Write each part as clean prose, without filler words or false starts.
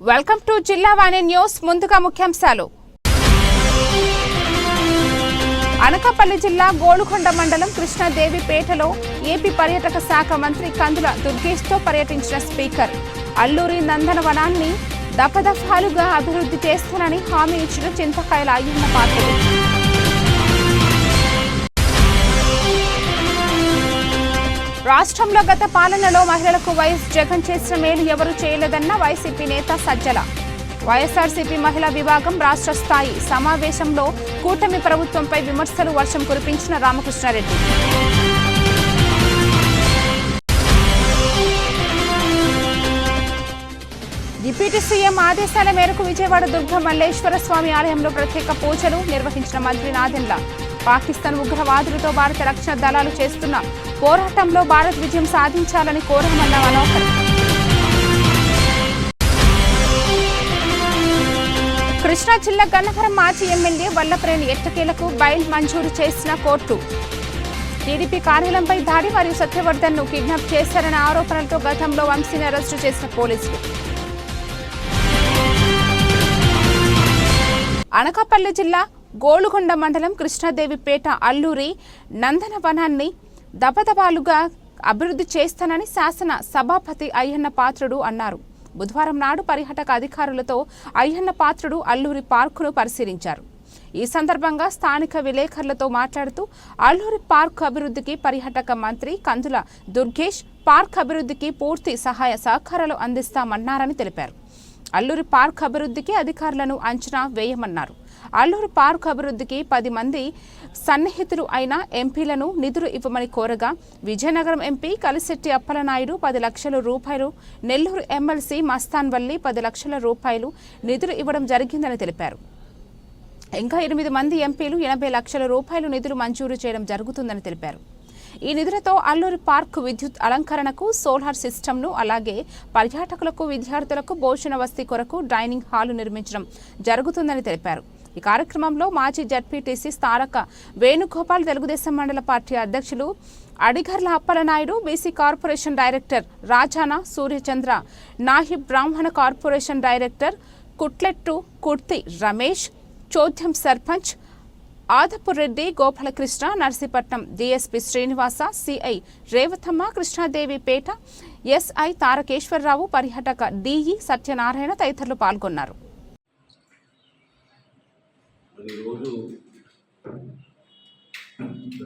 Welcome to జిల్లా వాణి news. ముందుగా ముఖ్యాంశాలు. అనకాపల్లి జిల్లా గోలుకొండ మండలం కృష్ణాదేవిపేటలో ఏపీ పర్యాటక శాఖ మంత్రి కందుల దుర్గేష్తో పర్యటించిన స్పీకర్. అల్లూరి నందనవనాన్ని దఫదఫాలుగా అభివృద్ధి చేస్తానని హామీ ఇచ్చిన చింతకాయల అయ్యన్న పాత్రుడు. రాష్ట్రంలో గత పాలనలో మహిళలకు వైఎస్ జగన్ చేసిన మేలు ఎవరూ చేయలేదన్న వైసీపీ నేత సజ్జల. వైఎస్ఆర్సీపీ మహిళా విభాగం రాష్ట్ర స్థాయి సమావేశంలో కూటమి ప్రభుత్వంపై విమర్శలు వర్షం కురిపించిన రామకృష్ణారెడ్డి. డిప్యూటీ సీఎం ఆదేశాల మేరకు విజయవాడ దుర్గ మల్లేశ్వర స్వామి ఆలయంలో ప్రత్యేక పూజలు నిర్వహించిన మంత్రి నాదెండ్ల. పాకిస్తాన్ ఉగ్రవాదులతో భారత రక్షణ దళాలు చేస్తున్న పోరాటంలో భారత్ విజయం సాధించాలని కోరామన్న మనోహర్. కృష్ణా జిల్లా గన్నవరం మాజీ ఎమ్మెల్యే వల్లప్రేని ఎట్టకేలకు బెయిల్ మంజూరు చేసిన కోర్టు. టీడీపీ కార్యాలయంపై దాడి మరియు సత్యవర్ధన్ ను కిడ్నాప్ చేశారన్న ఆరోపణలతో గతంలో వంశీని అరెస్టు చేసిన పోలీసులు. అనకాపల్లి జిల్లా గోలుకొండ మండలం కృష్ణాదేవిపేట అల్లూరి నందనవనాన్ని దబదబాలుగా అభివృద్ధి చేస్తానని శాసన సభాపతి అయ్యన్న పాత్రుడు అన్నారు. బుధవారం నాడు పర్యాటక అధికారులతో అయ్యన్న పాత్రుడు అల్లూరి పార్కును పరిశీలించారు. ఈ సందర్భంగా స్థానిక విలేకరులతో మాట్లాడుతూ అల్లూరి పార్క్ అభివృద్ధికి పర్యాటక మంత్రి కందుల దుర్గేష్ పార్క్ అభివృద్ధికి పూర్తి సహాయ సహకారాలు అందిస్తామన్నారని తెలిపారు. అల్లూరి పార్క్ అభివృద్ధికి అధికారులను అంచనా వేయమన్నారు. అల్లూరి పార్క్ అభివృద్ధికి 10 మంది సన్నిహితులు అయిన ఎంపీలను నిధులు ఇవ్వమని కోరగా విజయనగరం ఎంపీ కలిశెట్టి అప్పలనాయుడు 10 లక్షల రూపాయలు, నెల్లూరు ఎమ్మెల్సీ మస్తాన్ వల్లి 10 లక్షల రూపాయలు నిధులు ఇవ్వడం జరిగిందని తెలిపారు. ఇంకా 8 మంది ఎంపీలు 80 లక్షల రూపాయలు నిధులు మంజూరు చేయడం జరుగుతుందని తెలిపారు. ఈ నిధులతో అల్లూరి పార్క్ విద్యుత్ అలంకరణకు సోలార్ సిస్టమ్ను, అలాగే పర్యాటకులకు విద్యార్థులకు భోజన వసతి కొరకు డైనింగ్ హాలు నిర్మించడం జరుగుతుందని తెలిపారు. ఈ కార్యక్రమంలో మాజీ జడ్పీటీసీ తారక వేణుగోపాల్, తెలుగుదేశం మండల పార్టీ అధ్యక్షులు Adigarla Appalanaidu, BC corporation director Rajana Suryachandra, నాహిబ్ బ్రాహ్మణ కార్పొరేషన్ డైరెక్టర్ కుట్లెట్టు కుర్తి Ramesh, Chodyam sarpanch Adapureddy Gopalakrishna, Narsipatnam DSP Srinivasa, CI Revatamma, Krishnadevipeta SI Tarakeswararao, పర్యాటక డిఈ సత్యనారాయణ తదితరులు పాల్గొన్నారు. ఈరోజు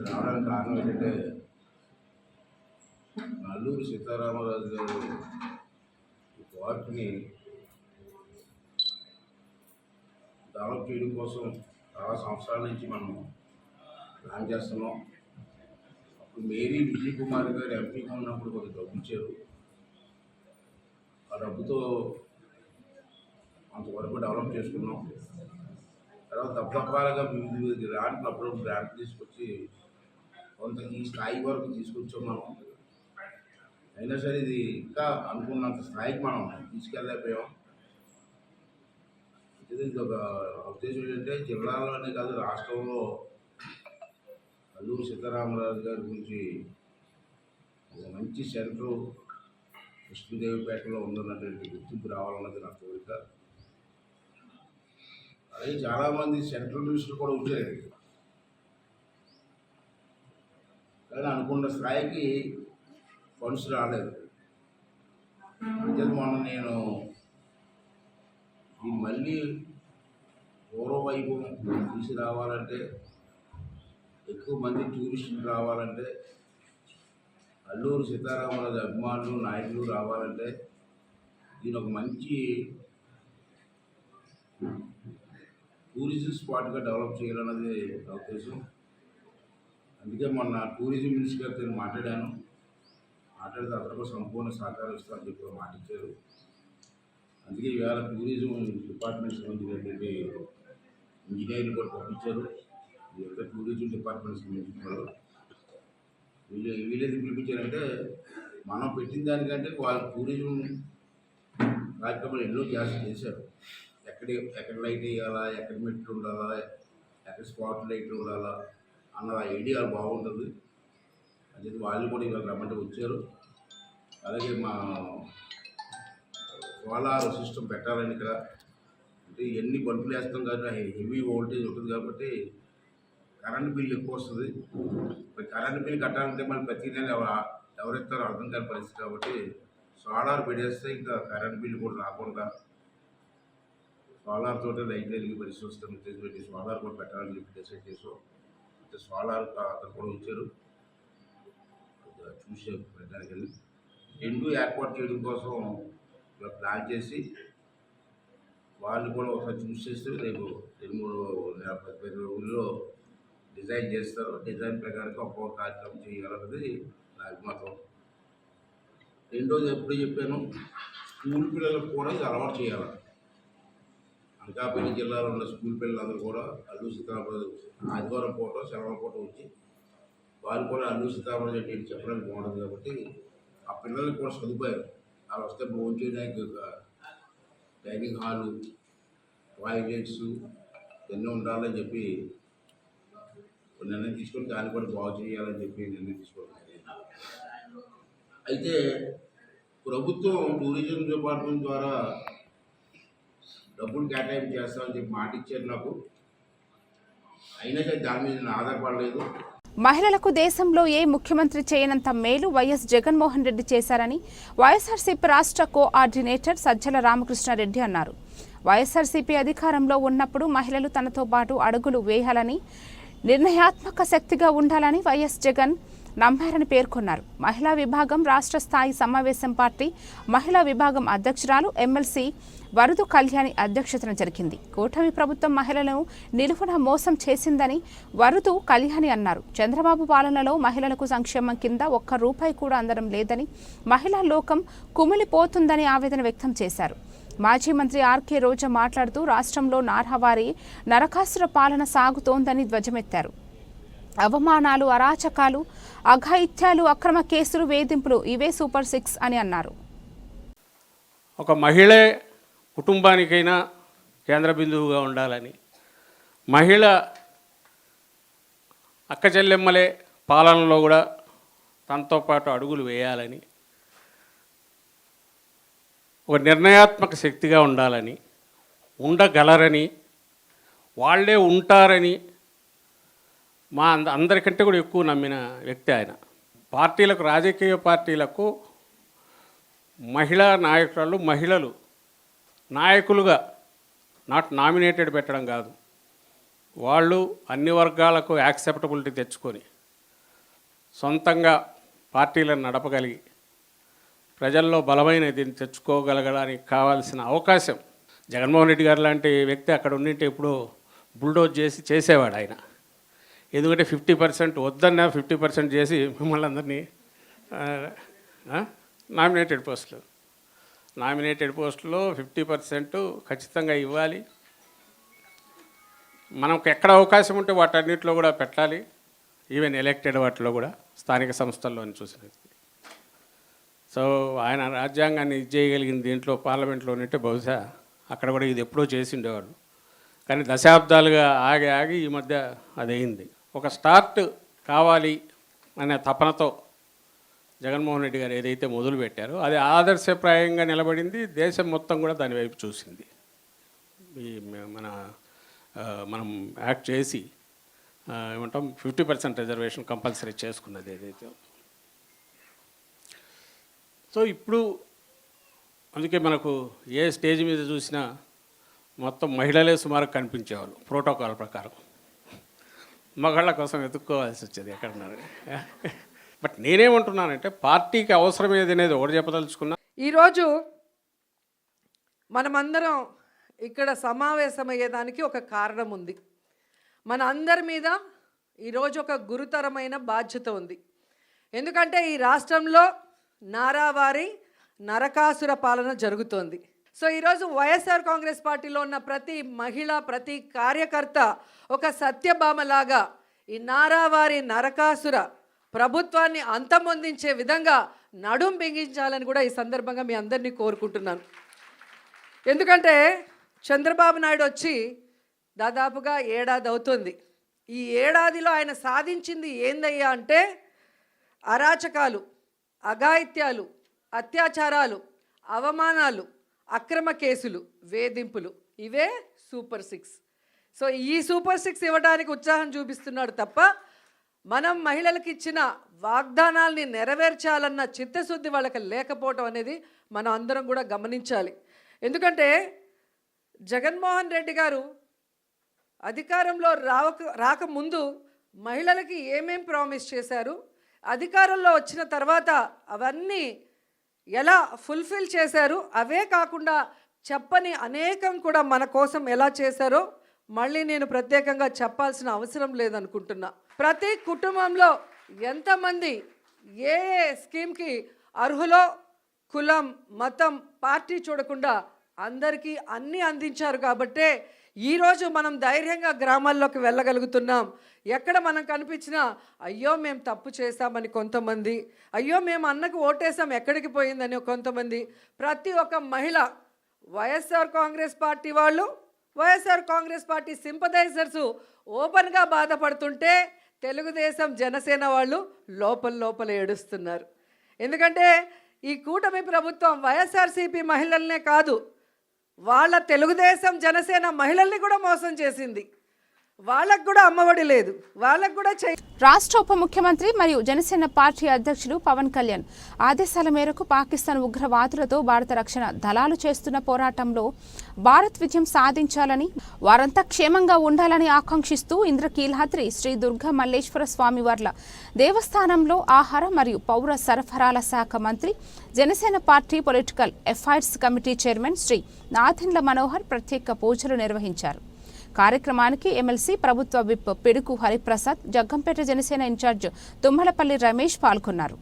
రావడానికి కారణం ఏంటంటే అల్లూరి సీతారామరాజు గారు పార్క్ని డెవలప్ చేయడం కోసం చాలా సంవత్సరాల నుంచి మనం ప్లాన్ చేస్తున్నాం. అప్పుడు మేరీ విజయ్ కుమార్ గారు ఎంపీగా ఉన్నప్పుడు కొంత డబ్బు ఇచ్చారు. ఆ డబ్బుతో అంతవరకు డెవలప్ చేసుకున్నాం. తర్వాత తప్పతప్పాలుగా వివిధ గ్రాంట్లు అప్పుడప్పుడు గ్రాంట్ తీసుకొచ్చి కొంత ఈ స్థాయి వరకు తీసుకొచ్చాం మనం. అయినా సరే ఇది ఇంకా అనుకున్నంత స్థాయికి మనం తీసుకెళ్ళలేకపోయాం. ఇది ఒక ఉద్దేశం ఏంటంటే జిల్లాలోనే కాదు రాష్ట్రంలో అల్లూరి సీతారామరాజు గారి గురించి ఒక మంచి సెంటర్ కృష్ణదేవిపేటలో ఉందన్నటువంటి గుర్తింపు రావాలన్నది నా కోరిక. అలాగే చాలామంది సెంట్రల్ మినిస్టర్లు కూడా వచ్చారు, కానీ అనుకున్న స్థాయికి ఫండ్స్ రాలేదు. అంటే మొన్న నేను ఈ మళ్ళీ పూర్వవైభవం తీసుకురావాలంటే, ఎక్కువ మంది టూరిస్టులు రావాలంటే, అల్లూరి సీతారామరాజు అభిమానులు నాయకులు రావాలంటే దీని ఒక మంచి టూరిజం స్పాట్గా డెవలప్ చేయాలన్నది నా ఉద్దేశం. అందుకే మొన్న టూరిజం మినిస్టర్ గారితో మాట్లాడాను. మాట్లాడితే అతనికి సంపూర్ణ సహకారం ఇస్తామని చెప్పి మాట ఇచ్చారు. అందుకే ఇవాళ టూరిజం డిపార్ట్మెంట్ సంబంధించినటువంటి ఇంజనీర్లు కూడా పంపించారు. ఇదంతా టూరిజం డిపార్ట్మెంట్ సంబంధించిన వీళ్ళేది పిలిపించారంటే మనం పెట్టిన దానికంటే వాళ్ళు టూరిజం కార్యక్రమాలు ఎన్నో చేశారు. ఎక్కడ లైట్ వేయాలా, ఎక్కడ మెట్లు ఉండాలా, ఎక్కడ స్పాట్ లైట్లు ఉండాలా అన్న ఐడియా బాగుంటుంది. అది వాళ్ళు కూడా ఇవాళ రమ్మంటే వచ్చారు. అలాగే మా సోలార్ సిస్టమ్ పెట్టాలని ఇక్కడ. అంటే ఎన్ని బల్బులు వేస్తాం కాబట్టి హెవీ వోల్టేజ్ ఉంటుంది కాబట్టి కరెంట్ బిల్ ఎక్కువ వస్తుంది. మరి కరెంట్ బిల్ కట్టాలంటే మళ్ళీ ప్రతి నెల ఎవరిస్తారో అర్థం కాని పరిస్థితి కాబట్టి సోలార్ పెట్టేస్తే ఇంకా కరెంట్ బిల్ కూడా రాకుండా సోలార్ తోటి లైట్ వెలిగి పరిస్థితి వస్తుంది ఉద్దేశం పెట్టి సోలార్ కూడా పెట్టాలని చెప్పి డిసైడ్ చేసాం. అంటే సోలార్ అతను కూడా వచ్చారు, చూసే పెట్టడానికి వెళ్ళి రెండు ఏర్పాటు చేయడం కోసం ప్లాన్ చేసి వాళ్ళు కూడా ఒకసారి చూస్ చేస్తే రేపు 2-3 రోజుల్లో డిజైన్ చేస్తారు. డిజైన్ ప్రకారం ఒక్కొక్క కార్యక్రమం చేయాలన్నది నా అభిమతం. రెండోది ఎప్పుడు చెప్పాను, స్కూల్ పిల్లలకు కూడా ఇది అలవాటు చేయాలి. అనకాపల్లి జిల్లాలో ఉన్న స్కూల్ పిల్లలందరూ కూడా అల్లూరి సీతారామరాజు ఆదివారం పూట శనివారం పూట వచ్చి వాళ్ళు కూడా అల్లూరి సీతారామరాజు అంటే చెప్పడానికి బాగుంటుంది కాబట్టి ఆ పిల్లలకు కూడా సదుపాయం వాళ్ళు వస్తే భోజనం చేయడానికి డైనింగ్ హాలు, టాయిలెట్స్ ఇవన్నీ ఉండాలని చెప్పి నిర్ణయం తీసుకొని దాన్ని కూడా బాగు చేయాలని చెప్పి నిర్ణయం తీసుకోవడం. అయితే ప్రభుత్వం టూరిజం డిపార్ట్మెంట్ ద్వారా డబ్బులు కేటాయింపు చేస్తామని చెప్పి మాట ఇచ్చారు నాకు. అయినా సరే దాని మీద నేను ఆధారపడలేదు. మహిళలకు దేశంలో ఏ ముఖ్యమంత్రి చేయనంత మేలు వైఎస్ జగన్మోహన్ రెడ్డి చేశారని వైఎస్ఆర్సీపీ రాష్ట్ర కోఆర్డినేటర్ సజ్జల రామకృష్ణారెడ్డి అన్నారు. వైఎస్ఆర్సీపీ అధికారంలో ఉన్నప్పుడు మహిళలు తనతో పాటు అడుగులు వేయాలని, నిర్ణయాత్మక శక్తిగా ఉండాలని వైఎస్ జగన్ నమ్మారని పేర్కొన్నారు. మహిళా విభాగం రాష్ట్ర స్థాయి సమావేశం పార్టీ మహిళా విభాగం అధ్యక్షురాలు ఎమ్మెల్సీ వరదు కళ్యాణి అధ్యక్షతన జరిగింది. కూటమి ప్రభుత్వం మహిళలను నిలువున మోసం చేసిందని వరదు కళ్యాణి అన్నారు. చంద్రబాబు పాలనలో మహిళలకు సంక్షేమం కింద ఒక్క రూపాయి కూడా అందడం లేదని, మహిళా లోకం కుమిలిపోతుందని ఆవేదన వ్యక్తం చేశారు. మాజీ మంత్రి ఆర్కే రోజా మాట్లాడుతూ రాష్ట్రంలో నార్హవారి నరకాసుర పాలన సాగుతోందని ధ్వజమెత్తారు. అవమానాలు, అరాచకాలు, అఘాయిత్యాలు, అక్రమ కేసులు, వేధింపులు ఇవే సూపర్ 6 అని అన్నారు. ఒక మహిళే కుటుంబానికైనా కేంద్ర బిందువుగా ఉండాలని, మహిళ అక్క చెల్లెమ్మలే పాలనలో కూడా తనతో పాటు అడుగులు వేయాలని, ఒక నిర్ణయాత్మక శక్తిగా ఉండాలని, ఉండగలరని, వాళ్ళే ఉంటారని మా అందరికంటే కూడా ఎక్కువ నమ్మిన వ్యక్తి ఆయన. పార్టీలకు, రాజకీయ పార్టీలకు మహిళా నాయకురాలు, మహిళలు నాయకులుగా నాట్ నామినేటెడ్ పెట్టడం కాదు, వాళ్ళు అన్ని వర్గాలకు యాక్సెప్టబిలిటీ తెచ్చుకొని సొంతంగా పార్టీలను నడపగలిగి ప్రజల్లో బలమైన దీన్ని తెచ్చుకోగలగడానికి కావాల్సిన అవకాశం జగన్మోహన్ రెడ్డి గారు లాంటి వ్యక్తి అక్కడ ఉండింటే ఇప్పుడు బుల్డోజ్ చేసేవాడు ఆయన. ఎందుకంటే 50% వద్దన్నా 50% చేసి మిమ్మల్ని అందరినీ నామినేటెడ్ పోస్టులో 50% ఖచ్చితంగా ఇవ్వాలి. మనకు ఎక్కడ అవకాశం ఉంటే వాటన్నిటిలో కూడా పెట్టాలి. ఈవెన్ ఎలక్టెడ్ వాటిలో కూడా స్థానిక సంస్థల్లోని చూసినది. సో ఆయన రాజ్యాంగాన్ని చేయగలిగిన దీంట్లో పార్లమెంట్లో ఉంటే బహుశా అక్కడ కూడా ఇది ఎప్పుడో చేసి ఉండేవాడు. కానీ దశాబ్దాలుగా ఆగి ఈ మధ్య అది అయింది. ఒక స్టార్ట్ కావాలి అనే తపనతో జగన్మోహన్ రెడ్డి గారు ఏదైతే మొదలు పెట్టారో అది ఆదర్శప్రాయంగా నిలబడింది. దేశం మొత్తం కూడా దాని వైపు చూసింది. మనం యాక్ట్ చేసి ఏమంటాం 50% రిజర్వేషన్ కంపల్సరీ చేసుకున్నది ఏదైతే. సో ఇప్పుడు అందుకే మనకు ఏ స్టేజ్ మీద చూసినా మొత్తం మహిళలే సుమారు కనిపించేవాళ్ళు ప్రోటోకాల్ ప్రకారం. మగాళ్ళ కోసం వెతుక్కోవాల్సి వచ్చేది ఎక్కడున్నారు. బట్ నేనేమంటున్నానంటే పార్టీకి అవసరం ఏది అనేది ఒకటి చెప్పదలుచుకున్నా. ఈరోజు మనమందరం ఇక్కడ సమావేశమయ్యేదానికి ఒక కారణం ఉంది. మన అందరి మీద ఈరోజు ఒక గురుతరమైన బాధ్యత ఉంది. ఎందుకంటే ఈ రాష్ట్రంలో నారావారి నరకాసుర పాలన జరుగుతోంది. సో ఈరోజు వైఎస్ఆర్ కాంగ్రెస్ పార్టీలో ఉన్న ప్రతి మహిళ, ప్రతి కార్యకర్త ఒక సత్యభామలాగా ఈ నారావారి నరకాసుర ప్రభుత్వాన్ని అంతమొందించే విధంగా నడుం బిగించాలని కూడా ఈ సందర్భంగా మీ అందరినీ కోరుకుంటున్నాను. ఎందుకంటే చంద్రబాబు నాయుడు వచ్చి దాదాపుగా ఏడాది అవుతుంది. ఈ ఏడాదిలో ఆయన సాధించింది ఏందయ్యా అంటే అరాచకాలు, అఘాయిత్యాలు, అత్యాచారాలు, అవమానాలు, అక్రమ కేసులు, వేధింపులు, ఇవే సూపర్ 6. సో ఈ సూపర్ 6 ఇవ్వడానికి ఉత్సాహం చూపిస్తున్నాడు తప్ప మనం మహిళలకు ఇచ్చిన వాగ్దానాల్ని నెరవేర్చాలన్న చిత్తశుద్ధి వాళ్ళకి లేకపోవటం అనేది మనం అందరం కూడా గమనించాలి. ఎందుకంటే జగన్మోహన్ రెడ్డి గారు అధికారంలో రాకముందు మహిళలకి ఏమేం ప్రామిస్ చేశారు, అధికారంలో వచ్చిన తర్వాత అవన్నీ ఎలా ఫుల్ఫిల్ చేశారు, అవే కాకుండా చెప్పని అనేకం కూడా మన కోసం ఎలా చేశారో మళ్ళీ నేను ప్రత్యేకంగా చెప్పాల్సిన అవసరం లేదనుకుంటున్నా. ప్రతి కుటుంబంలో ఎంతమంది ఏ ఏ స్కీమ్కి అర్హులో కులం, మతం, పార్టీ చూడకుండా అందరికీ అన్నీ అందించారు కాబట్టే ఈరోజు మనం ధైర్యంగా గ్రామాల్లోకి వెళ్ళగలుగుతున్నాం. ఎక్కడ మనం కనిపించినా అయ్యో మేము తప్పు చేశామని కొంతమంది, అయ్యో మేము అన్నకు ఓటేసాం ఎక్కడికి పోయిందని కొంతమంది, ప్రతి ఒక్క మహిళ వైఎస్ఆర్ కాంగ్రెస్ పార్టీ వాళ్ళు, వైఎస్ఆర్ కాంగ్రెస్ పార్టీ సింపథైజర్స్ ఓపెన్గా బాధపడుతుంటే తెలుగుదేశం జనసేన వాళ్ళు లోపల ఏడుస్తున్నారు. ఎందుకంటే ఈ కూటమి ప్రభుత్వం వైఎస్ఆర్సీపీ మహిళలనే కాదు, వాళ్ళ తెలుగుదేశం జనసేన మహిళల్ని కూడా మోసం చేసింది. వాళ్ళకు కూడా అమ్మఒడి లేదు, వాళ్ళకు కూడా రాష్ట్ర ఉప ముఖ్యమంత్రి మరియు జనసేన పార్టీ అధ్యక్షులు పవన్ కళ్యాణ్ ఆదేశాల మేరకు పాకిస్తాన్ ఉగ్రవాదులతో భారత రక్షణ దళాలు చేస్తున్న పోరాటంలో భారత్ విజయం సాధించాలని, వారంతా క్షేమంగా ఉండాలని ఆకాంక్షిస్తూ ఇంద్రకీలాద్రి శ్రీ దుర్గా మల్లేశ్వర స్వామివార్ల దేవస్థానంలో ఆహార మరియు పౌర సరఫరాల శాఖ మంత్రి, Janasena party political affairs committee chairman Shri Nadendla Manohar ప్రత్యేక పూజలు నిర్వహించారు. కార్యక్రమానికి ఎమ్మెల్సీ ప్రభుత్వ విప్ పిడుకు హరిప్రసాద్, జగ్గంపేట జనసేన ఇన్ఛార్జ్ తుమ్మలపల్లి రమేష్ పాల్గొన్నారు.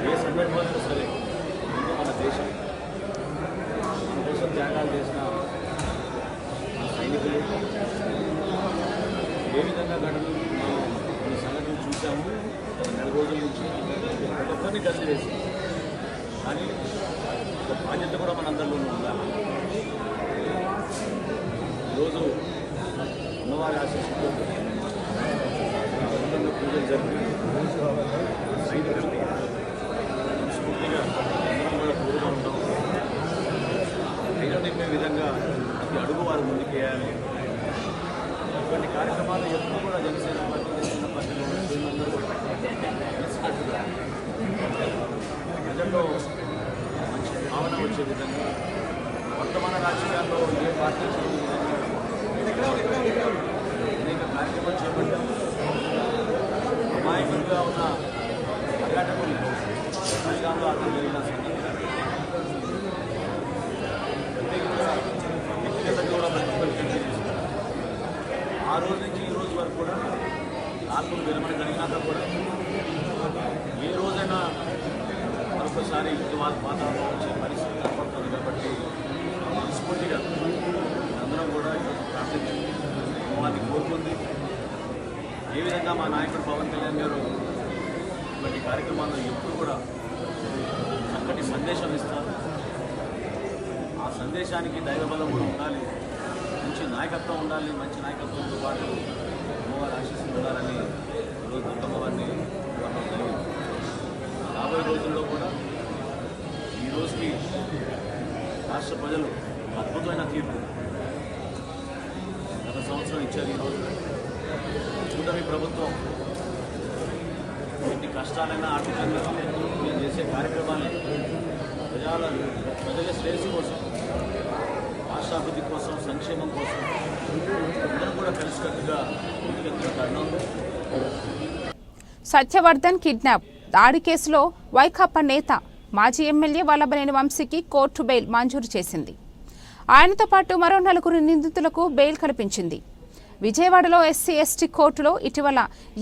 ఏ సందర్భంలో సరే మన దేశం త్యాగాలు చేసిన సైనికులు ఏ విధంగా గడుపు కొన్ని సంఘటనలు చూసాము. 2 రోజుల నుంచి ప్రతి ఒక్కరిని కలిసి వేసి, కానీ ఒక బాధ్యత కూడా మనందరిలోనూ ఉండాలి. ఈరోజు అమ్మవారి ఆశీస్సుతో పూజలు జరిపి సైనికుల్ని స్ఫూర్తిగా అందరం కూడా కోరుతూ ఉంటాం. ధైర్యం నింపే విధంగా ప్రతి అడుగు వారు ముందుకేయాలి. ఇటువంటి కార్యక్రమాలు ఎప్పుడు కూడా జనసేన పార్టీలో అందరూ కూడా కలిసికట్టుగా ప్రజల్లో మంచి భావన వచ్చే విధంగా వర్తమాన రాజకీయాల్లో ఏ పార్టీ చేయని విధంగా అనేక కార్యక్రమాలు చేపట్టాము. అమాయకులుగా ఉన్న పర్యాటకులు ఫలితాల్లో అర్థం జరిగిన సందర్భంగా ప్రత్యేకంగా వ్యక్తిగతంగా కూడా ప్రతిఫలించి ఆ రోజు నుంచి ఈ రోజు వరకు కూడా ఆత్మలు విరమణ జరిగినాక కూడా ఏ రోజైనా మరొకసారి వాతావరణం వచ్చే పరిస్థితి ఏర్పడుతుంది. కాబట్టి మనస్ఫూర్తిగా అందరం కూడా ప్రార్థించి అమ్మవారిని కోరుకుంది. ఏ విధంగా మా నాయకుడు పవన్ కళ్యాణ్ గారు ఇటువంటి కార్యక్రమాల్లో ఎప్పుడు కూడా చక్కటి సందేశం ఇస్తారు. ఆ సందేశానికి దైవబలం కూడా ఉండాలి, మంచి నాయకత్వం ఉండాలి. మంచి నాయకత్వంతో పాటు అమ్మవారి ఆశీస్సులు ఉండాలని ఈరోజు దుర్గమ్మవారిని కోరడం జరిగింది. రాబోయే రోజుల్లో కూడా ఈ రోజుకి రాష్ట్ర ప్రజలు అద్భుతమైన తీర్పు గత సంవత్సరం ఇచ్చారు. ఈరోజు కూటమి ప్రభుత్వం ఎన్ని కష్టాలైనా ఆర్థికంగా మేము చేసే కార్యక్రమాలు ప్రజల శ్రేయస్సు కోసం, రాష్ట్రాభివృద్ధి కోసం, సంక్షేమం కోసం అందరూ కూడా కలిసికట్టుగా ముందుకెళ్తున్న తరుణంలో సత్యవర్ధన్ కిడ్నాప్ దాడి కేసులో వైకాపా నేత మాజీ ఎమ్మెల్యే వల్లభనేని వంశీకి కోర్టు బెయిల్ మంజూరు చేసింది. ఆయనతో పాటు మరో 4 నిందితులకు బెయిల్ కల్పించింది. విజయవాడలో ఎస్సీ/ఎస్టీ కోర్టులో ఇటీవల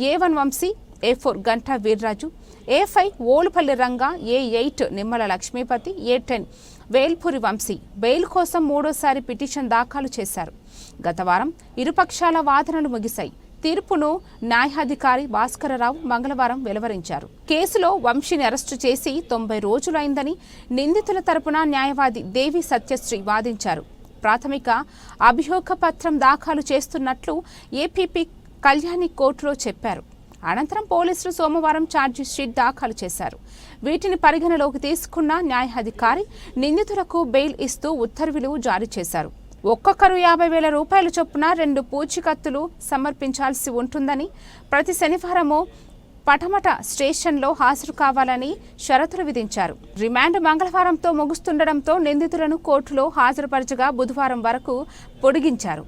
A1 Vamshi, A4 Ganta Veerraju, A5 Olupalli Ranga, A8 Nimmala Lakshmipathi, A10 Velpuri Vamshi bail కోసం 3వ పిటిషన్ దాఖలు చేశారు. గత వారం ఇరుపక్షాల వాదనలు ముగిశాయి. తీర్పును న్యాయాధికారి భాస్కరరావు మంగళవారం వెలువరించారు. కేసులో వంశీని అరెస్టు చేసి 90 రోజులైందని నిందితుల తరపున న్యాయవాది దేవి సత్యశ్రీ వాదించారు. ప్రాథమిక అభియోగ పత్రం దాఖలు చేస్తున్నట్లు ఏపీపీ కళ్యాణి కోర్టులో చెప్పారు. అనంతరం పోలీసులు సోమవారం ఛార్జిషీట్ దాఖలు చేశారు. వీటిని పరిగణలోకి తీసుకున్న న్యాయాధికారి నిందితులకు బెయిల్ ఇస్తూ ఉత్తర్వులు జారీ చేశారు. ఒక్కొక్కరు 50,000 రూపాయల చొప్పున 2 పూచీకత్తులు సమర్పించాల్సి ఉంటుందని, ప్రతి శనివారము పటమట స్టేషన్లో హాజరు కావాలని షరతులు విధించారు. రిమాండ్ మంగళవారంతో ముగుస్తుండటంతో నిందితులను కోర్టులో హాజరుపరచగా బుధవారం వరకు పొడిగించారు.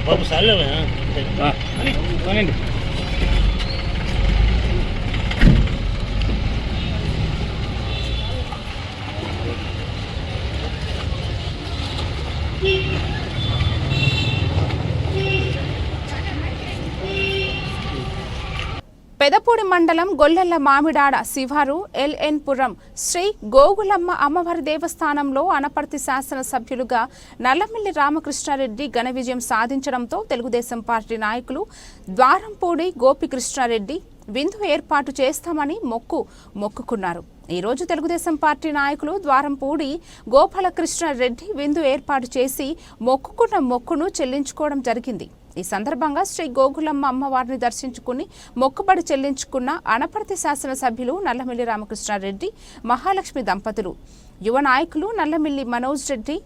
బాబు సార్లే పెదపూడి మండలం గొల్లెల్ల మామిడాడ శివారు ఎల్ఎన్ పురం శ్రీ గోగులమ్మ అమ్మవారి దేవస్థానంలో అనపర్తి శాసన సభ్యులుగా నల్లమిల్లి రామకృష్ణారెడ్డి ఘన విజయం సాధించడంతో తెలుగుదేశం పార్టీ నాయకులు ద్వారంపూడి గోపికృష్ణారెడ్డి విందు ఏర్పాటు చేస్తామని మొక్కుకున్నారు. ఈ రోజు తెలుగుదేశం పార్టీ నాయకులు ద్వారంపూడి గోపాలకృష్ణారెడ్డి విందు ఏర్పాటు చేసి మొక్కుకున్న మొక్కును చెల్లించుకోవడం జరిగింది. ఈ సందర్భంగా శ్రీ గోగులమ్మ అమ్మవారిని దర్శించుకుని మొక్కుబడి చెల్లించుకున్న అనపర్తి శాసనసభ్యులు నల్లమిల్లి రామకృష్ణారెడ్డి, మహాలక్ష్మి దంపతులు, యువ నాయకులు నల్లమిల్లి మనోజ్ రెడ్డి,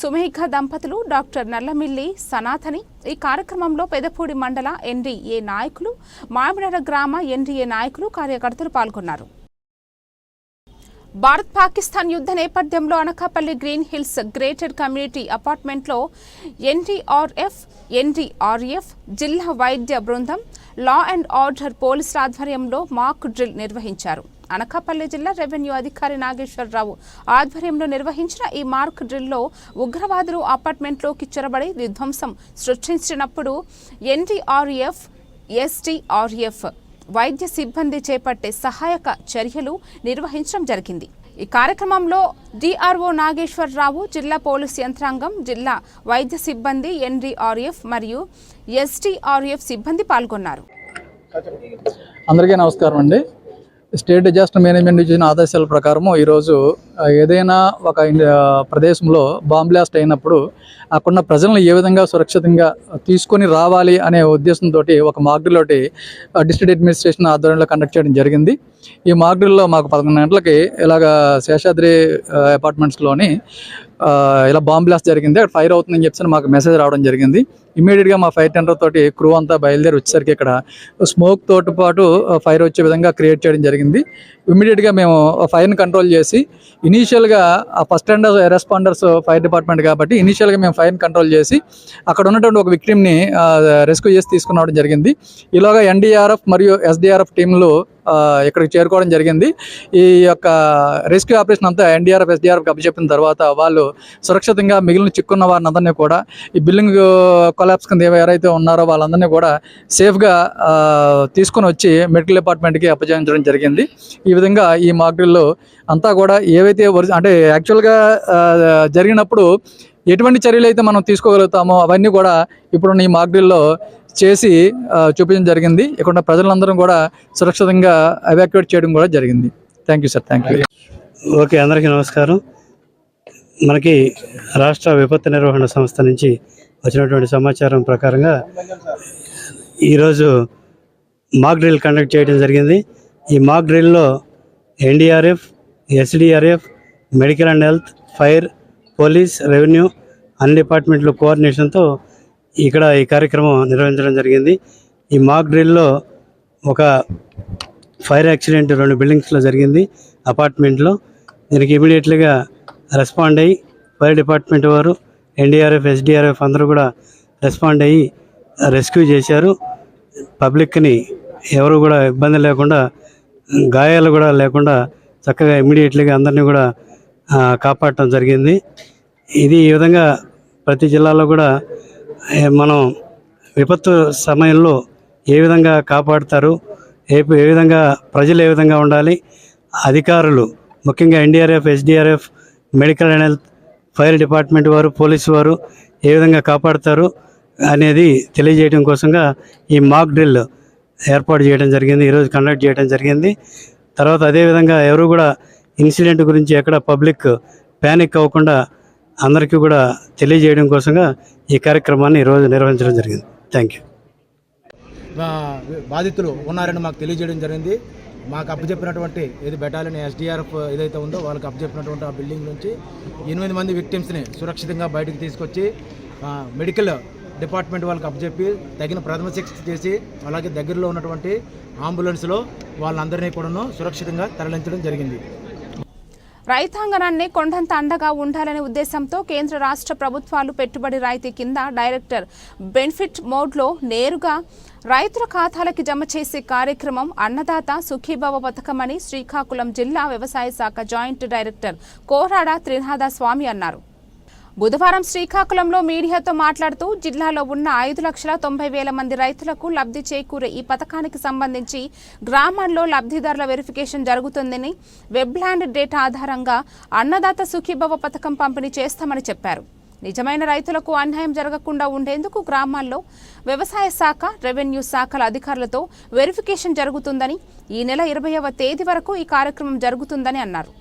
సుమేఘ దంపతులు, డాక్టర్ నల్లమిల్లి సనాతని. ఈ కార్యక్రమంలో పెదపూడి మండల ఎన్డీఏ నాయకులు, మామిడాడ గ్రామ ఎన్డీఏ నాయకులు, కార్యకర్తలు పాల్గొన్నారు. భారత్ పాకిస్తాన్ యుద్ధ నేపథ్యంలో Anakapalli green hills grated community అపార్ట్మెంట్లో ఎన్డీఆర్ఎఫ్ జిల్లా వైద్య బృందం, లా అండ్ ఆర్డర్ పోలీసుల ఆధ్వర్యంలో మాక్ డ్రిల్ నిర్వహించారు. అనకాపల్లి జిల్లా రెవెన్యూ అధికారి నాగేశ్వరరావు ఆధ్వర్యంలో నిర్వహించిన ఈ మార్క్ డ్రిల్లో ఉగ్రవాదులు అపార్ట్మెంట్లోకి చొరబడి విధ్వంసం సృష్టించినప్పుడు ఎన్డీఆర్ఎఫ్, ఎస్డీఆర్ఎఫ్ వైద్య సిబ్బంది చేపట్టే సహాయక చర్యలు నిర్వహించడం జరిగింది. ఈ కార్యక్రమంలో డిఆర్ఓ నాగేశ్వరరావు, జిల్లా పోలీసు యంత్రాంగం, జిల్లా వైద్య సిబ్బంది, ఎన్డీఆర్ఎఫ్ మరియు ఎస్డీఆర్ఎఫ్ సిబ్బంది పాల్గొన్నారు. అందరికీ నమస్కారం అండి. స్టేట్ డిజాస్టర్ మేనేజ్మెంట్ ఇచ్చిన ఆదేశాల ప్రకారము ఈరోజు ఏదైనా ఒక ప్రదేశంలో బాంబ్ బ్లాస్ట్ అయినప్పుడు అక్కడున్న ప్రజలను ఏ విధంగా సురక్షితంగా తీసుకొని రావాలి అనే ఉద్దేశంతో ఒక మాక్ డ్రిల్ ఒకటి డిస్ట్రిక్ట్ అడ్మినిస్ట్రేషన్ ఆధ్వర్యంలో కండక్ట్ చేయడం జరిగింది. ఈ మాక్ డ్రిల్లో మాకు 11 గంటలకి ఇలాగ శేషాద్రి అపార్ట్మెంట్స్లోని ఇలా బాంబ్ బ్లాస్ట్ జరిగింది, అక్కడ ఫైర్ అవుతుందని చెప్పి మాకు మెసేజ్ రావడం జరిగింది. ఇమీడియట్గా మా ఫైర్ టెండర్ తోటి క్రూ అంతా బయలుదేరి వచ్చేసరికి ఇక్కడ స్మోక్ తోటి పాటు ఫైర్ వచ్చే విధంగా క్రియేట్ చేయడం జరిగింది. ఇమీడియట్గా మేము ఫైర్ని కంట్రోల్ చేసి ఇనీషియల్గా first and responders fire department కాబట్టి ఇనీషియల్గా మేము ఫైర్ని కంట్రోల్ చేసి అక్కడ ఉన్నటువంటి ఒక విక్టిమ్ని రెస్క్యూ చేసి తీసుకుని రావడం జరిగింది. ఈలోగా ఎన్డీఆర్ఎఫ్ మరియు ఎస్డీఆర్ఎఫ్ టీంలు ఇక్కడికి చేరుకోవడం జరిగింది. ఈ యొక్క రెస్క్యూ ఆపరేషన్ అంతా ఎన్డీఆర్ఎఫ్, ఎస్డీఆర్ఎఫ్కి అప్పచెప్పిన తర్వాత వాళ్ళు సురక్షితంగా మిగిలిన చిక్కున్న వారిని అందరినీ కూడా ఈ బిల్డింగ్ కొలాప్స్ కింద ఎవరైతే ఉన్నారో వాళ్ళందరినీ కూడా సేఫ్గా తీసుకొని వచ్చి మెడికల్ డిపార్ట్మెంట్కి అప్పచెప్పడం జరిగింది. ఈ విధంగా ఈ మాక్ డ్రిల్లో అంతా కూడా ఏవైతే అంటే యాక్చువల్గా జరిగినప్పుడు ఎటువంటి చర్యలు అయితే మనం తీసుకోగలుగుతామో అవన్నీ కూడా ఇప్పుడు ఈ మాక్ డ్రిల్లో చేసి చూపించడం జరిగింది. ఇక్కడ ప్రజలందరూ కూడా సురక్షితంగా ఎవాక్యుయేట్ చేయడం కూడా జరిగింది. Thank you sir. Thank you. Okay, అందరికీ నమస్కారం. మనకి రాష్ట్ర విపత్తు నిర్వహణ సంస్థ నుంచి వచ్చినటువంటి సమాచారం ప్రకారంగా ఈరోజు మాక్ డ్రిల్ కండక్ట్ చేయడం జరిగింది. ఈ మాక్ డ్రిల్లో NDRF, SDRF, medical and health, fire, police, revenue అన్ని డిపార్ట్మెంట్ల కోఆర్డినేషన్తో ఇక్కడ ఈ కార్యక్రమం నిర్వహించడం జరిగింది. ఈ మాక్ డ్రిల్లో ఒక ఫైర్ యాక్సిడెంట్ 2 బిల్డింగ్స్లో జరిగింది, అపార్ట్మెంట్లో. దీనికి ఇమీడియట్లీగా రెస్పాండ్ అయ్యి ఫైర్ డిపార్ట్మెంట్ వారు, ఎన్డీఆర్ఎఫ్, ఎస్డీఆర్ఎఫ్ అందరూ కూడా రెస్పాండ్ అయ్యి రెస్క్యూ చేశారు. పబ్లిక్ని ఎవరు కూడా ఇబ్బంది లేకుండా, గాయాలు కూడా లేకుండా చక్కగా ఇమీడియట్లీగా అందరినీ కూడా కాపాడటం జరిగింది. ఇది ఈ విధంగా ప్రతి జిల్లాలో కూడా మనం విపత్తు సమయంలో ఏ విధంగా కాపాడుతారు, ఏ విధంగా ప్రజలు ఏ విధంగా ఉండాలి, అధికారులు ముఖ్యంగా NDRF, SDRF, medical and health, fire department వారు, పోలీసు వారు ఏ విధంగా కాపాడుతారు అనేది తెలియజేయడం కోసంగా ఈ మాక్ డ్రిల్ ఏర్పాటు చేయడం జరిగింది, ఈరోజు కండక్ట్ చేయడం జరిగింది. తర్వాత అదేవిధంగా ఎవరు కూడా ఇన్సిడెంట్ గురించి ఎక్కడ పబ్లిక్ ప్యానిక్ అవ్వకుండా అందరికీ కూడా తెలియజేయడం కోసంగా ఈ కార్యక్రమాన్ని ఈరోజు నిర్వహించడం జరిగింది. Thank you. బాధితులు ఉన్నారని మాకు తెలియజేయడం జరిగింది. మాకు అప్పచెప్పినటువంటి ఏది బెటాలియన్ ఎస్డీఆర్ఎఫ్ ఏదైతే ఉందో వాళ్ళకి అప్పచెప్పినటువంటి ఆ బిల్డింగ్ నుంచి 8 మంది విక్టిమ్స్ని సురక్షితంగా బయటకు తీసుకొచ్చి మెడికల్ డిపార్ట్మెంట్ వాళ్ళకి అప్పచెప్పి తగిన ప్రథమ చికిత్స చేసి అలాగే దగ్గరలో ఉన్నటువంటి అంబులెన్స్లో వాళ్ళందరినీ కూడా సురక్షితంగా తరలించడం జరిగింది. రైతాంగనాన్ని కొండంత అండగా ఉండాలనే ఉద్దేశంతో కేంద్ర రాష్ట్ర ప్రభుత్వాలు పెట్టుబడి రాయితీ కింద డైరెక్టర్ బెనిఫిట్ మోడ్లో నేరుగా రైతుల ఖాతాలకి జమ చేసే కార్యక్రమం అన్నదాత సుఖీభవ పథకమని శ్రీకాకుళం జిల్లా వ్యవసాయ శాఖ జాయింట్ డైరెక్టర్ కోరాడ త్రినాథ స్వామి అన్నారు. బుధవారం శ్రీకాకుళంలో మీడియాతో మాట్లాడుతూ జిల్లాలో ఉన్న 5,90,000 మంది రైతులకు లబ్ధి చేకూరే ఈ పథకానికి సంబంధించి గ్రామాల్లో లబ్ధిదారుల వెరిఫికేషన్ జరుగుతుందని, వెబ్లాండ్ డేటా ఆధారంగా అన్నదాత సుఖీభవ పథకం పంపిణీ చేస్తామని చెప్పారు. నిజమైన రైతులకు అన్యాయం జరగకుండా ఉండేందుకు గ్రామాల్లో వ్యవసాయ శాఖ, రెవెన్యూ శాఖల అధికారులతో వెరిఫికేషన్ జరుగుతుందని, ఈ నెల 20వ తేదీ వరకు ఈ కార్యక్రమం జరుగుతుందని అన్నారు.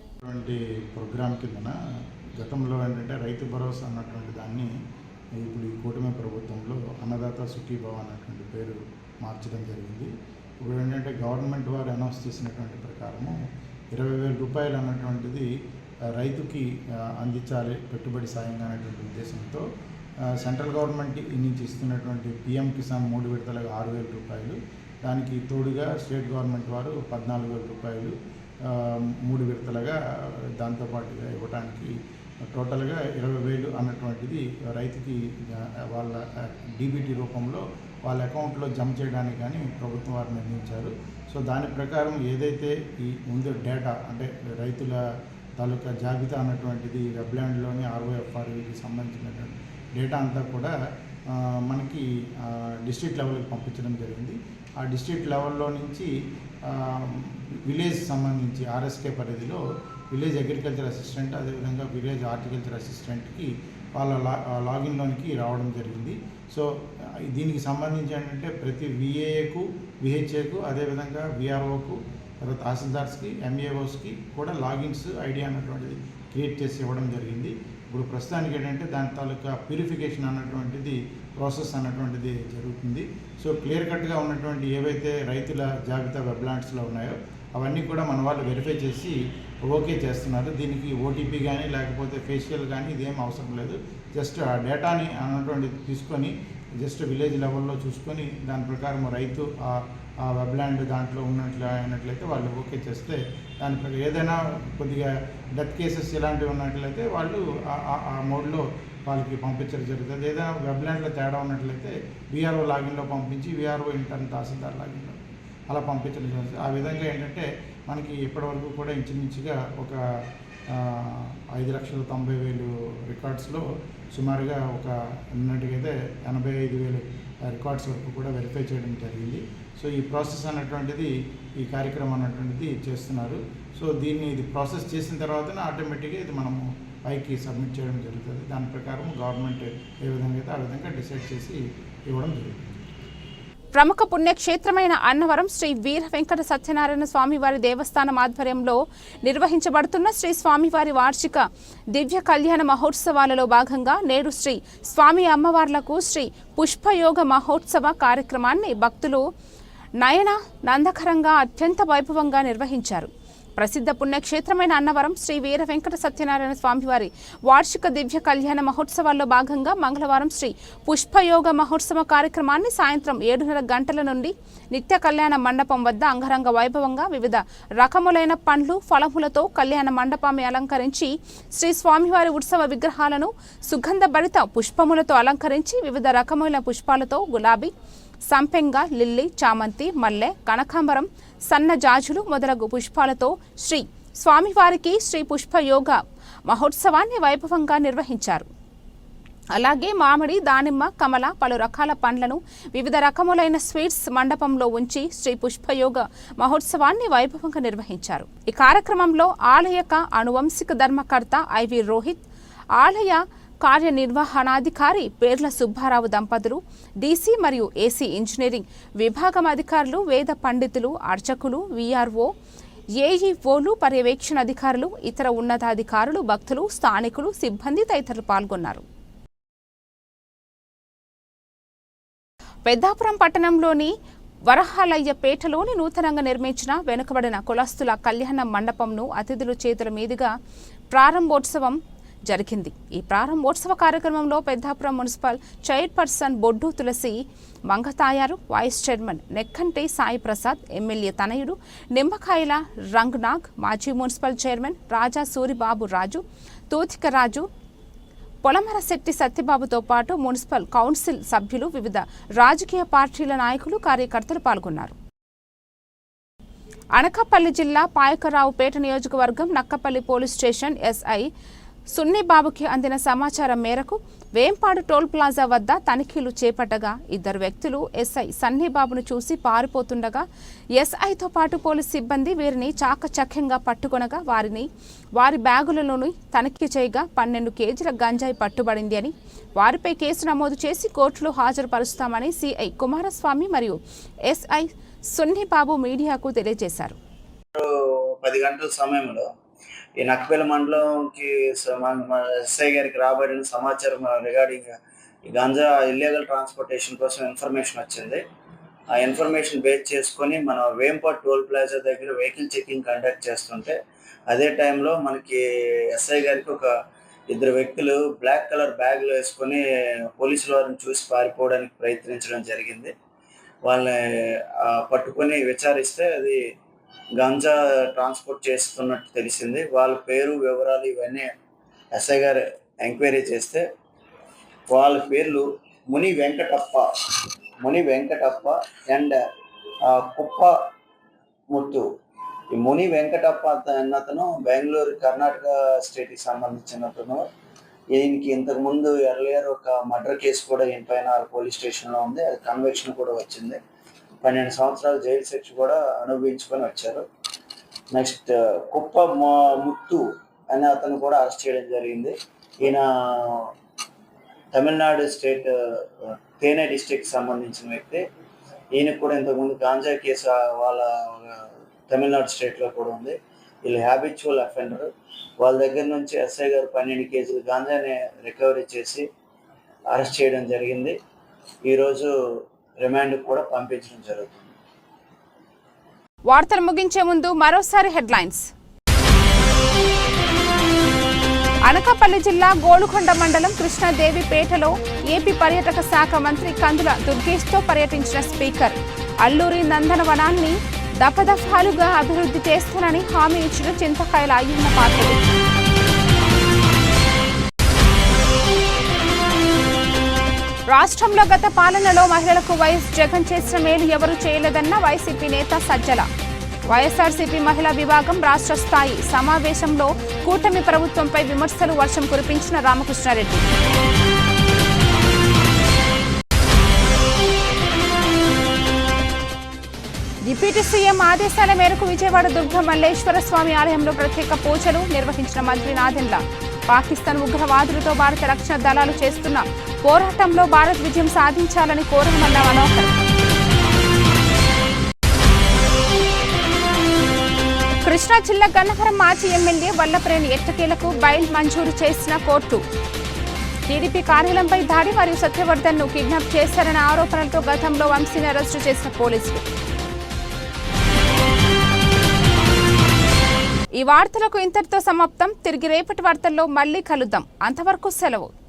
గతంలో ఏంటంటే రైతు భరోసా అన్నటువంటి దాన్ని ఇప్పుడు ఈ కూటమి ప్రభుత్వంలో అన్నదాత సుఖీభవ అన్నటువంటి పేరు మార్చడం జరిగింది. ఇప్పుడు ఏంటంటే గవర్నమెంట్ వారు అనౌన్స్ చేసినటువంటి ప్రకారము 20,000 రూపాయలు అన్నటువంటిది రైతుకి అందించాలి పెట్టుబడి సాయంగా అనేటువంటి ఉద్దేశంతో సెంట్రల్ గవర్నమెంట్ నుంచి ఇస్తున్నటువంటి పిఎం కిసాన్ 3 విడతలుగా 6,000 రూపాయలు, దానికి తోడుగా స్టేట్ గవర్నమెంట్ వారు 14,000 రూపాయలు 3 విడతలుగా దాంతోపాటుగా ఇవ్వడానికి టోటల్గా 20,000 అన్నటువంటిది రైతుకి వాళ్ళ డీబీటీ రూపంలో వాళ్ళ అకౌంట్లో జమ చేయడానికి కానీ ప్రభుత్వం వారు నిర్ణయించారు. సో దాని ప్రకారం ఏదైతే ఈ ముందు డేటా అంటే రైతుల తాలూకా జాబితా అన్నటువంటిది వెబ్లాండ్లోని ROFRకి సంబంధించినటువంటి డేటా అంతా కూడా మనకి డిస్ట్రిక్ట్ లెవెల్కి పంపించడం జరిగింది. ఆ డిస్ట్రిక్ట్ లెవెల్లో నుంచి విలేజ్ సంబంధించి RSK పరిధిలో విలేజ్ అగ్రికల్చర్ అసిస్టెంట్, అదేవిధంగా విలేజ్ హార్టికల్చర్ అసిస్టెంట్కి వాళ్ళ లాగిన్లోనికి రావడం జరిగింది. సో దీనికి సంబంధించి ఏంటంటే ప్రతి VAకు, VHAకు, అదేవిధంగా VROకు, తర్వాత తహసీల్దార్స్కి, MAOస్కి కూడా లాగిన్స్ ఐడి అన్నటువంటిది క్రియేట్ చేసి ఇవ్వడం జరిగింది. ఇప్పుడు ప్రస్తుతానికి ఏంటంటే దాని తాలూకా ప్యూరిఫికేషన్ అన్నటువంటిది ప్రాసెస్ అన్నటువంటిది జరుగుతుంది. సో క్లియర్ కట్గా ఉన్నటువంటి ఏవైతే రైతుల జాబితా వెబ్లాండ్స్లో ఉన్నాయో అవన్నీ కూడా మన వాళ్ళు వెరిఫై చేసి ఓకే చేస్తున్నారు. దీనికి ఓటీపీ కానీ లేకపోతే ఫేషియల్ కానీ ఇదేం అవసరం లేదు. జస్ట్ ఆ డేటాని అన్నటువంటిది తీసుకొని జస్ట్ విలేజ్ లెవెల్లో చూసుకొని దాని ప్రకారం రైతు ఆ వెబ్లాండ్ దాంట్లో అయినట్లయితే వాళ్ళు ఓకే చేస్తే దాని ప్రకారం ఏదైనా కొద్దిగా డెత్ కేసెస్ ఇలాంటివి ఉన్నట్లయితే వాళ్ళు ఆ మోడ్లో వాళ్ళకి పంపించడం జరుగుతుంది. ఏదైనా వెబ్లాండ్లో తేడా ఉన్నట్లయితే VRO లాగిన్లో పంపించి VRO ఇంటర్న్ తహసీల్దార్ లాగిన్లో అలా పంపించడం జరుగుతుంది. ఆ విధంగా ఏంటంటే మనకి ఇప్పటివరకు కూడా ఇంచుమించుగా ఒక 5,90,000 రికార్డ్స్లో సుమారుగా ఒక నిన్నటికైతే 85,000 రికార్డ్స్ వరకు కూడా వెరిఫై చేయడం జరిగింది. సో ఈ ప్రాసెస్ అన్నటువంటిది ఈ కార్యక్రమం అన్నటువంటిది చేస్తున్నారు. సో ఇది ప్రాసెస్ చేసిన తర్వాతనే ఆటోమేటిక్గా ఇది మనము పైకి సబ్మిట్ చేయడం జరుగుతుంది. దాని ప్రకారం గవర్నమెంట్ ఏ విధంగా అయితే ఆ విధంగా డిసైడ్ చేసి ఇవ్వడం జరుగుతుంది. ప్రముఖ పుణ్యక్షేత్రమైన అన్నవరం శ్రీ వీర వెంకట సత్యనారాయణ స్వామివారి దేవస్థానం ఆధ్వర్యంలో నిర్వహించబడుతున్న శ్రీ స్వామివారి వార్షిక దివ్య కళ్యాణ మహోత్సవాలలో భాగంగా నేడు శ్రీ స్వామి అమ్మవార్లకు శ్రీ పుష్పయోగ మహోత్సవ కార్యక్రమాన్ని భక్తులు నయన నందకరంగా అత్యంత వైభవంగా నిర్వహించారు. ప్రసిద్ధ పుణ్యక్షేత్రమైన అన్నవరం శ్రీ వీర వెంకట సత్యనారాయణ స్వామివారి వార్షిక దివ్య కళ్యాణ మహోత్సవాల్లో భాగంగా మంగళవారం శ్రీ పుష్పయోగ మహోత్సవ కార్యక్రమాన్ని సాయంత్రం 7:30 గంటల నుండి నిత్య కళ్యాణ మండపం వద్ద అంగరంగ వైభవంగా వివిధ రకములైన పండ్లు ఫలములతో కళ్యాణ మండపాన్ని అలంకరించి శ్రీ స్వామివారి ఉత్సవ విగ్రహాలను సుగంధ భరిత పుష్పములతో అలంకరించి వివిధ రకముల పుష్పాలతో గులాబీ, సంపెంగ, లిల్లీ, చామంతి, మల్లె, కనకాంబరం, సన్న జాజులు మొదలగు పుష్పాలతో శ్రీ స్వామివారికి శ్రీ పుష్పయోగ మహోత్సవాన్ని వైభవంగా నిర్వహించారు. అలాగే మామిడి, దానిమ్మ, కమల, పలు రకాల పండ్లను వివిధ రకములైన స్వీట్స్ మండపంలో ఉంచి శ్రీ పుష్పయోగ మహోత్సవాన్ని వైభవంగా నిర్వహించారు. ఈ కార్యక్రమంలో ఆలయక అనువంశిక ధర్మకర్త ఐవి రోహిత్, ఆలయ కార్యనిర్వహణాధికారి పేర్ల సుబ్బారావు దంపతులు, డీసీ మరియు ఏసీ ఇంజనీరింగ్ విభాగం అధికారులు, వేద పండితులు, అర్చకులు, వీఆర్ఓ, ఏఈఓలు, పర్యవేక్షణ అధికారులు, ఇతర ఉన్నతాధికారులు, భక్తులు, స్థానికులు, సిబ్బంది తదితరులు పాల్గొన్నారు. పెద్దాపురం పట్టణంలోని వరహాలయ్యపేటలోని నూతనంగా నిర్మించిన వెనుకబడిన కులస్తుల కళ్యాణ మండపంను అతిథుల చేతుల మీదుగా ప్రారంభోత్సవం జరిగింది. ఈ ప్రారంభోత్సవ కార్యక్రమంలో Peddapuram municipal chairperson Boddu Tulasi Mangatayaru, vice chairman Nekkanti Sai Prasad, MLA తనయుడు నిమ్మకాయల రంగనాగ్, మాజీ మున్సిపల్ చైర్మన్ రాజా సూరిబాబు రాజు, తూతిక రాజు, పొలమరశెట్టి సత్యబాబుతో పాటు మున్సిపల్ కౌన్సిల్ సభ్యులు, వివిధ రాజకీయ పార్టీల నాయకులు, కార్యకర్తలు పాల్గొన్నారు. అనకాపల్లి జిల్లా పాయకరావుపేట నియోజకవర్గం నక్కపల్లి పోలీస్ స్టేషన్ ఎస్ఐ సున్నిబాబుకి అందిన సమాచారం మేరకు వేంపాడు టోల్ ప్లాజా వద్ద తనిఖీలు చేపట్టగా 2 వ్యక్తులు ఎస్ఐ సన్నిబాబును చూసి పారిపోతుండగా ఎస్ఐతో పాటు పోలీస్ సిబ్బంది వీరిని చాకచక్యంగా పట్టుకొనగా వారి బ్యాగులలోని తనిఖీ చేయగా 12 కేజీల గంజాయి పట్టుబడింది అని, వారిపై కేసు నమోదు చేసి కోర్టులో హాజరుపరుస్తామని సిఐ కుమారస్వామి మరియు ఎస్ఐ సున్నిబాబు మీడియాకు తెలియజేశారు. 10 గంటల సమయంలో ఈ నక్కపల్లి మండలంకి ఎస్ఐ గారికి రాబడిన సమాచారం రిగార్డింగ్ ఈ గంజా ఇల్లీగల్ ట్రాన్స్పోర్టేషన్ కోసం ఇన్ఫర్మేషన్ వచ్చింది. ఆ ఇన్ఫర్మేషన్ బేస్ చేసుకొని మనం వేంపాడు టోల్ ప్లాజా దగ్గర వెహికల్ చెకింగ్ కండక్ట్ చేస్తుంటే అదే టైంలో మనకి ఎస్ఐ గారికి ఒక 2 వ్యక్తులు బ్లాక్ కలర్ బ్యాగ్లో వేసుకొని పోలీసుల వారిని చూసి పారిపోవడానికి ప్రయత్నించడం జరిగింది. వాళ్ళని పట్టుకొని విచారిస్తే అది గంజా ట్రాన్స్పోర్ట్ చేస్తున్నట్టు తెలిసింది. వాళ్ళ పేరు, వివరాలు ఇవన్నీ ఎస్ఐ గారు ఎంక్వైరీ చేస్తే వాళ్ళ పేర్లు ముని వెంకటప్ప అండ్ కుప్ప ముత్తు. ఈ ముని వెంకటప్ప అన్నతను బెంగళూరు, కర్ణాటక స్టేట్కి సంబంధించిన అతను. ఈయనకి ఇంతకుముందు ఎర్లియర్ ఒక మర్డర్ కేసు కూడా ఈయన పైన పోలీస్ స్టేషన్లో ఉంది. అది కన్విక్షన్ కూడా వచ్చింది. 12 సంవత్సరాలు జైలు శిక్ష కూడా అనుభవించుకొని వచ్చారు. నెక్స్ట్ కుప్ప ముత్తు అనే అతను కూడా అరెస్ట్ చేయడం జరిగింది. ఈయన తమిళనాడు స్టేట్ తేనె డిస్ట్రిక్ట్ సంబంధించిన వ్యక్తి. ఈయనకు కూడా ఇంతకుముందు గాంజా కేసు వాళ్ళ తమిళనాడు స్టేట్లో కూడా ఉంది. వీళ్ళు హ్యాబిచువల్ అఫెండర్. వాళ్ళ దగ్గర నుంచి ఎస్ఐ గారు 12 కేజీలు గాంజాని రికవరీ చేసి అరెస్ట్ చేయడం జరిగింది. ఈరోజు రిమాండ్ కూడా పంపించడం జరుగుతుంది. వార్తలు ముగించే ముందు మరోసారి హెడ్లైన్స్. అనకాపల్లి జిల్లా గోలుకొండ మండలం కృష్ణాదేవిపేటలో ఏపీ పర్యాటక శాఖ మంత్రి కందుల దుర్గేష్తో పర్యటించిన స్పీకర్. అల్లూరి నందనవనాన్ని దఫదఫాలుగా అభివృద్ధి చేస్తానని హామీ ఇచ్చిన చింతకాయల అయ్యన్న పాత్రుడు. రాష్ట్రంలో గత పాలనలో మహిళలకు వైఎస్ జగన్ చేసిన మేలు ఎవరూ చేయలేదన్న వైసీపీ నేత సజ్జల. వైఎస్ఆర్సీపీ మహిళా విభాగం రాష్ట్ర స్థాయి సమావేశంలో కూటమి ప్రభుత్వంపై విమర్శలు వర్షం కురిపించిన రామకృష్ణారెడ్డి. డిప్యూటీ సీఎం ఆదేశాల మేరకు విజయవాడ దుర్గ మల్లేశ్వర స్వామి ఆలయంలో ప్రత్యేక పూజలు నిర్వహించిన మంత్రి నాదెండ్ల. పాకిస్తాన్ ఉగ్రవాదులతో భారత రక్షణ దళాలు చేస్తున్న పోరాటంలో భారత్ విజయం సాధించాలని కోరమన్న మనోహర్. కృష్ణా జిల్లా గన్నవరం మాజీ ఎమ్మెల్యే వల్లప్రేని ఎట్టకేలకు బెయిల్ మంజూరు చేసిన కోర్టు. టీడీపీ కార్యాలయంపై దాడి మరియు సత్యవర్ధన్ను కిడ్నాప్ చేశారన్న ఆరోపణలతో గతంలో వంశీని అరెస్టు చేసిన పోలీసులు. ఈ వార్తలకు ఇంతటితో సమాప్తం. తిరిగి రేపటి వార్తల్లో మళ్ళీ కలుద్దాం. అంతవరకు సెలవు.